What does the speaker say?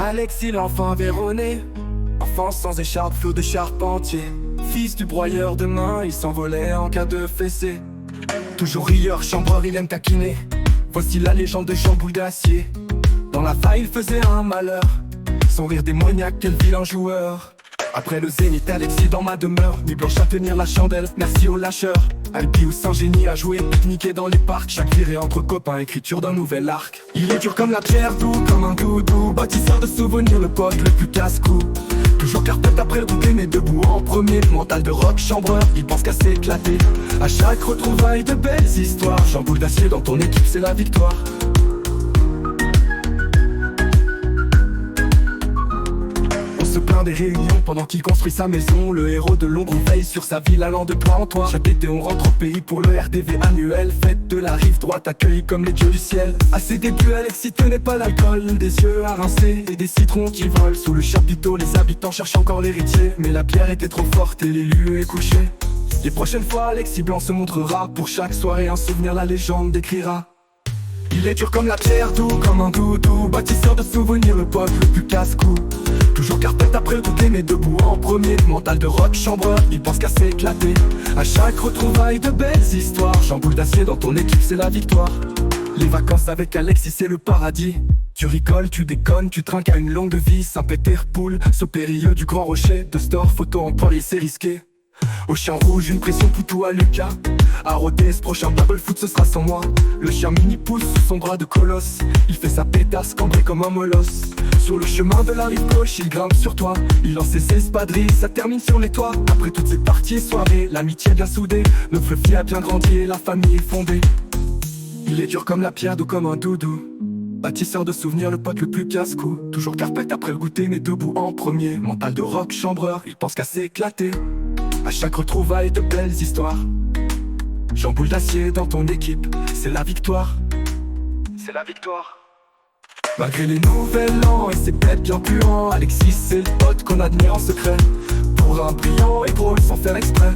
Alexis l'enfant véronné, enfant sans écharpe, flot de charpentier. Fils du broyeur de main, il s'envolait en cas de fessée. Toujours rieur, chambreur, il aime taquiner. Voici la légende de Jean Bouille d'Acier. Dans la faille, il faisait un malheur. Son rire démoniaque, quel vilain joueur. Après le zénith, Alexis dans ma demeure. Nuit blanche à tenir la chandelle, merci aux lâcheurs. Alpi ou Saint-Génie à jouer, pique-niquer dans les parcs. Chaque virée entre copains, écriture d'un nouvel arc. Il est dur comme la pierre, doux comme un doudou. Bâtisseur de souvenirs, le pote le plus casse-cou. Toujours carpette après le bouquet, mais debout en premier. Mental de rock, chambreur, il pense qu'à s'éclater. À chaque retrouvaille, de belles histoires. Jean Bouille d'Acier dans ton équipe, c'est la victoire. Se plaint des réunions pendant qu'il construit sa maison. Le héros de l'ombre veille sur sa ville allant de toit en toit. Chaque été on rentre au pays pour le RDV annuel. Fête de la rive droite accueillie comme les dieux du ciel. À ses débuts Alexis tenait pas l'alcool. Des yeux à rincer et des citrons qui volent. Sous le chapiteau les habitants cherchent encore l'héritier. Mais la pierre était trop forte et l'élu est couché. Les prochaines fois Alexis Blanc se montrera. Pour chaque soirée un souvenir la légende décrira. Il est dur comme la pierre, doux comme un doudou. Bâtisseur de souvenirs, le pote le plus casse-cou. Toujours carpette après le bouquet, mais debout en premier. Mental de rock, chambreur, il pense qu'à s'éclater. À chaque retrouvaille, de belles histoires. Jean Bouille d'Acier dans ton équipe, c'est la victoire. Les vacances avec Alexis, c'est le paradis. Tu rigoles, tu déconnes, tu trinques à une longue vie. Saint-Pétersbourg, ce périlleux du Grand Rocher. De store, photo en poil, c'est risqué. Au chien rouge, une pression Poutou à Lucas. À Rodez, ce prochain bubble foot, ce sera sans moi. Le chien mini pousse sous son bras de colosse. Il fait sa pétasse cambré comme un molosse. Sur le chemin de la rive gauche, il grimpe sur toi. Il lance ses espadrilles, ça termine sur les toits. Après toutes ces parties et soirées, l'amitié bien soudée. Le fleuve a bien grandi et la famille est fondée. Il est dur comme la pierre, doux comme un doudou. Bâtisseur de souvenirs, le pote le plus casse-cou. Toujours carpette après le goûter, mais debout en premier. Mental de rock, chambreur, il pense qu'à s'éclater. À chaque retrouvaille, de belles histoires. Jean Bouille d'Acier dans ton équipe, c'est la victoire. C'est la victoire. Malgré les nouvel an et ses bêtes bien puants, Alexis c'est le pote qu'on admire en secret. Pour un brillant héros sans faire exprès.